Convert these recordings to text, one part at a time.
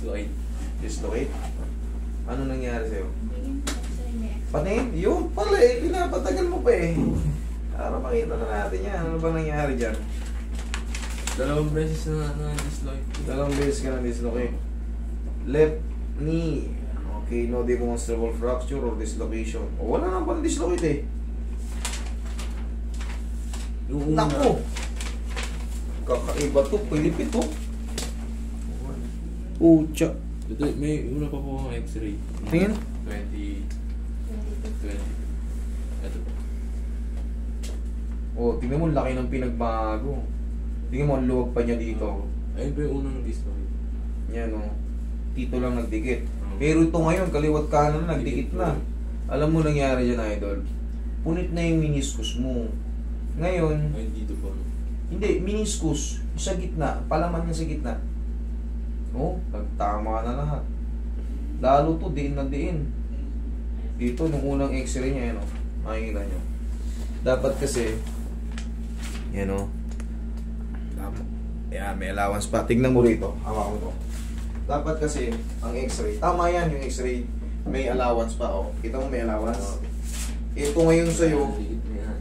dislocate. Dislocate? Ano nangyari sa'yo? Patingin? Yun pala eh, pinapatagal mo pa eh. Para makita na natin yan. Ano ba nangyari dyan? 2 beses na dislocate. 2 beses ka na dislocate. Left knee. Okay, no demonstrable fracture or dislocation. O, wala na pang dislocate eh. Yung una, Naku! Kakaiba to, pilipit to. Ucha. ito, may una pa po ang x-ray. Tingin? 20. Ito po. O, tingnan mo, laki ng pinagbago. Tingnan mo, ang luwag pa niya dito. Ayun po yung unang dislocate. Yan o. Dito lang nagdikit. Pero ito ngayon, kaliwat kanan na, nagdikit na. Alam mo nangyari dyan, idol. Punit na yung meniscus mo. Ngayon, Ayun dito po. hindi, meniscus. Sa gitna, palaman niya sa gitna. Oh, nagtama na lahat. Lalo to, diin na diin. Dito, nung unang x-ray niya, yan o. Makikita nyo. Dapat kasi, yan o. Yan, may allowance pa. Tignan mo rito. Hawa ko to. Dapat kasi, ang x-ray, tama yan yung x-ray. May allowance pa, o. Kita mo may allowance. Ito ngayon sa'yo,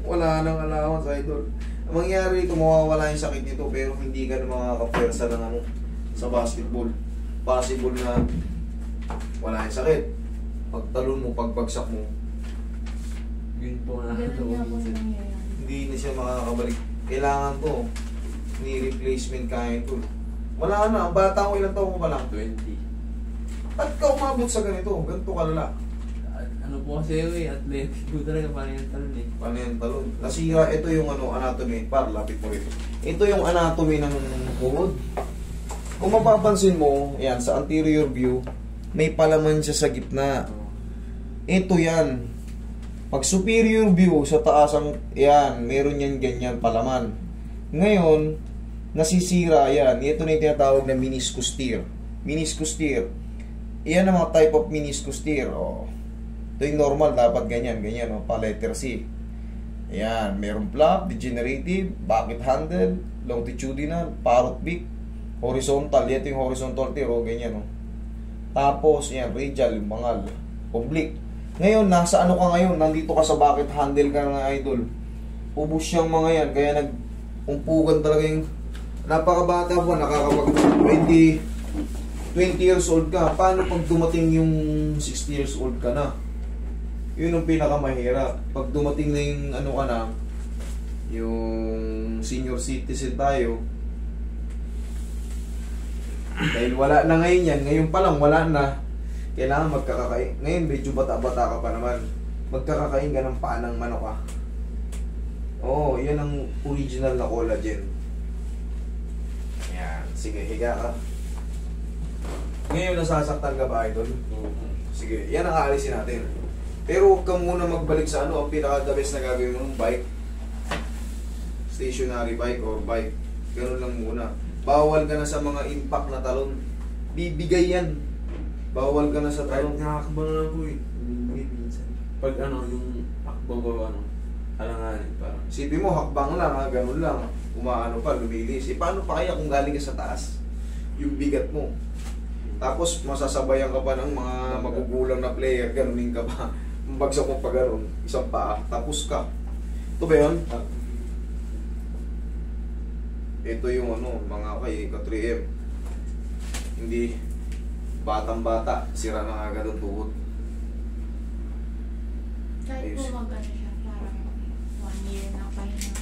wala nang allowance, idol. Ang mangyari dito, mawawala yung sakit nito, pero hindi ka na makakapwersa ng ano, sa basketball. Possible na wala yung sakit. Pagtalon mo, pagbagsak mo, Yun po na. hindi na siya makakabalik. Kailangan to, ni-replacement kaya ito. Wala na, ang bata ko, ilang taon mo pa lang? 20. Ba't ka umabot sa ganito? Ganito kalala. Ano po kasi yun eh, athletic po talaga parang yung talon eh. Paano yung talon? Nasira, ito yung ano, anatomy. Lapit mo rito. Ito yung anatomy ng tuhod. Kung mapapansin mo, yan, sa anterior view, may palaman siya sa gitna. Ito yan. Pag superior view, sa taas ang, yan, meron yan ganyan palaman. Ngayon, nasisira yan. Ito na yung tinatawag na meniscus tear. Meniscus tear. Yan ang mga type of meniscus tear. Oh. Ito yung normal, dapat ganyan, oh, pa letter C. Ayan, meron flap, degenerative, bucket handle, longitudinal, parrot beak, horizontal. Ito yung horizontal tear, oh, ganyan, oh. Tapos, yan, radial, yung mangal, oblique. Ngayon, nasa ano ka ngayon? Nandito ka sa bucket handle ka ng idol. Ubus yung mga yan, kaya nag-umpugan talaga yung napakabata po, nakakapag 20 years old ka. Paano pag dumating yung 60 years old ka na? Yun ang pinakamahirap. Pag dumating na yung ano ka na, yung senior citizen tayo, dahil wala na ngayon yan, ngayon pa lang wala na, kailangan magkakakain. Ngayon medyo bata-bata ka pa naman, magkakakain ka ng panang manok ka. Oo, yan ang original na collagen. Yan, sige, higa ka. Ngayon nasasaktan ka ba, idol? Sige, yan ang aalisin natin. Pero huwag ka muna magbalik sa ano, ang pinaka-the best na gagawin mo ng bike. Stationary bike or bike. Ganun lang muna. Bawal ka na sa mga impact na talon. Bibigay yan. Bawal ka na sa talon. Nakakabang na po eh. Pag ano, yung akbang ko, ano, alanganin parang. Isipin mo, hakbang lang ha, ganun lang. Umaano pa, lumilis. E paano pa kaya kung galing ka sa taas? Yung bigat mo. Tapos masasabayan ka pa ng mga magugulang na player, ganunin ka pa. Bagsak mo pa gano'n, isang paa, tapos ka. Ito ba yun? Ito yung ano, mga kay ka-3M. Hindi, batang-bata, sira na agad ang tuhod. Kahit po mag-ano siya, parang 1 year na pahinga.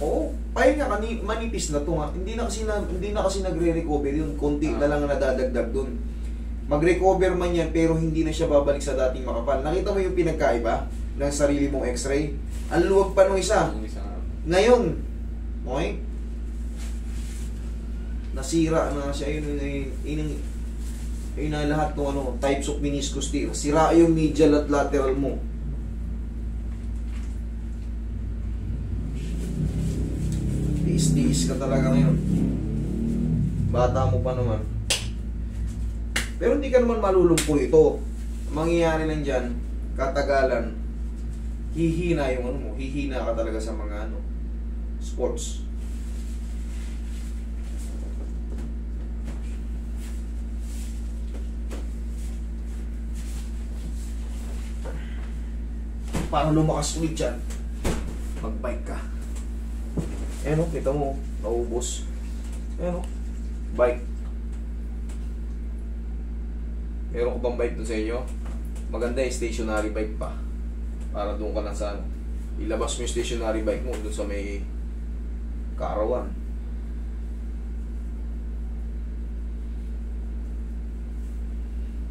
Oo, pahinga ka, manipis na ito nga. Hindi na kasi nagre-recover yun, konti na lang nadadagdag dun. Mag-recover man yan, pero hindi na siya babalik sa dating makapal. Nakita mo yung pinagkaiba ng sarili mong x-ray? Ang luwag pa nung isa. Ngayon, okay? Nasira na siya. Yun na lahat ng ano, types of meniscus tear. Sira yung medial at lateral mo. Tiis-tiis ka talaga ngayon. Bata mo pa naman. Pero hindi ka naman malulumpo ito. Mangyayari lang dyan, katagalan, hihina yung ano mo, hihina ka talaga sa mga ano, sports. para lumakas ulit yan, mag-bike ka. Ayan o, kita mo, naubos. Ayan o, bike. Meron ko bang bike doon sa inyo? Maganda yung stationary bike pa. Para doon ka na sa ano. Ilabas mo yung stationary bike mo doon sa may kaarawan.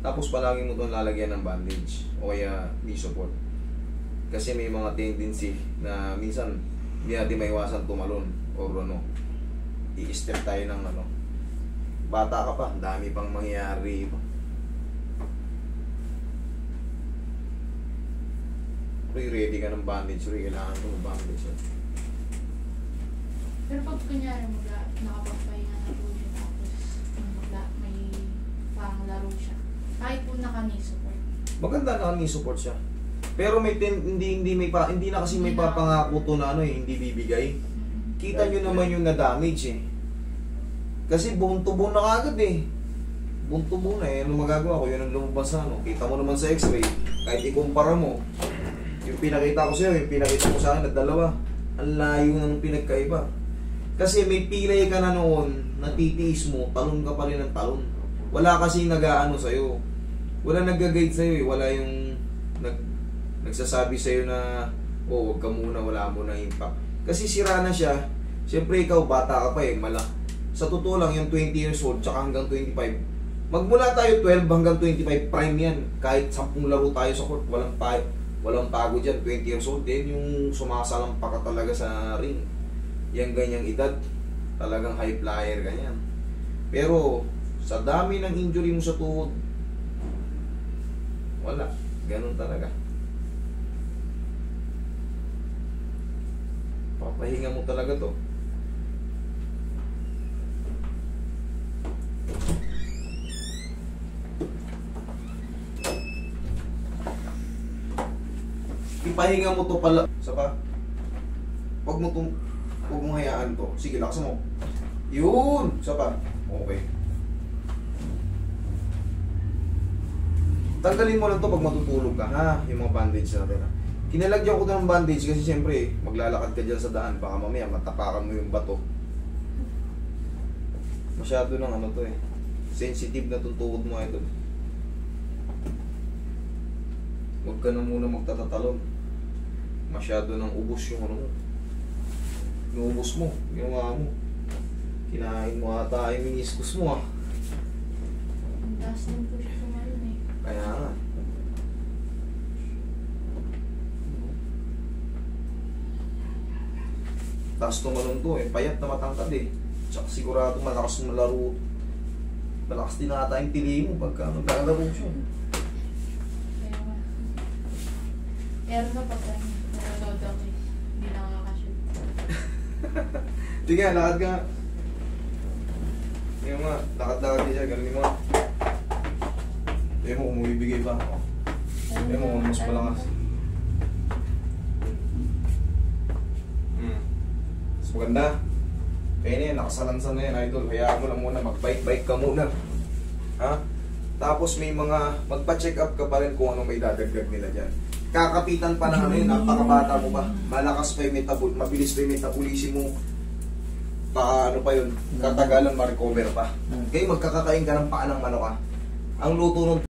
Tapos palagi mo itong lalagyan ng bandage o kaya knee support. Kasi may mga tendency na minsan hindi natin maiwasan tumalon o ano. I-step tayo ng ano. Bata ka pa, dami pang mangyayari. Ready ka ng bandage, kailangan ko ng bandage. Pero pag kunyari nakapagpahinga na po siya tapos may panglaro siya. Kahit po naka-knee support. Maganda na knee support siya. Pero hindi na kasi may papangako to na ano hindi bibigay. Kita nyo naman yung na-damage eh. Kasi buong tubo na kagad eh. Buong tubo na eh. Ano magagawa ko? Yun ang lumabas na ano. Kita mo naman sa x-ray. Kahit ikumpara mo. Yung pinakita ko sa'yo, yung pinakita ko sa akin na dalawa. Ang layo ng pinagkaiba. Kasi may pilay ka na noon, natitiis mo, talon ka pa rin ng talon. Wala kasi nag-aano sa'yo. Wala nag-guide sa'yo eh. Wala yung nagsasabi sa'yo na oh, wag ka muna, wala mo na impact. Kasi sira na siya. Siyempre ikaw, bata ka pa eh, sa totoo lang, yung 20 years old, tsaka hanggang 25. Magmula tayo 12 hanggang 25, prime yan. Kahit 10 laro tayo sa court, walang pagod dyan. 20 years old din, yung sumasalampa ka talaga sa ring. Yang ganyang edad, talagang high flyer ganyan. Pero, sa dami ng injury mo sa tuhod, wala. Ganun talaga. Papahinga mo talaga to. Ipahinga mo to pala. Isa pa. Huwag mo hayaan to. Sige, laksan mo. Yun! Isa pa. Okay. Tanggalin mo lang to pag matutulog ka, ha? Yung mga bandage natin, ha? Kinalagyan ko ng bandage kasi siyempre, maglalakad ka dyan sa daan. Baka mamaya matapakan mo yung bato. Masyado ng ano to eh. Sensitive na tutuwod mo ito. Huwag ka na muna magtatatalon. Masyado ng ubos yung ano mo. Inuubos mo, ginawa mo. Kinain mo ata yung meniscus mo ah. Ang taas din po siya sumayon eh. Kaya nga. Taas tumalon to eh. Payat na matangkad eh. Tsaka sigurado malakas malaro. Malakas din ata yung tili mo pagka maglalaro siya. Kaya nga. Pero kapag nalaload ako eh, hindi na nakakashoot. Sige, lakad ka. Tingnan mo nga, lakad-lakad ka siya, galing mo nga. Tingnan mo, umibigay pa. Tingnan mo, mas malakas. Mas maganda. Kaya na yan, nakasalansan na yan, idol. Hayaan mo lang muna, mag-bike-bike ka muna. Ha? Tapos may mga, magpa-check up ka pa rin kung ano may dadagdag nila dyan. Kakapitan pa na ano yun, napakabata mo pa. Malakas pa yung mabilis pa yung metabolism mo. Ano pa yun, katagalan ma-recover pa. Kaya magkakakain ka ng paa ng manok ha. Ang luto nun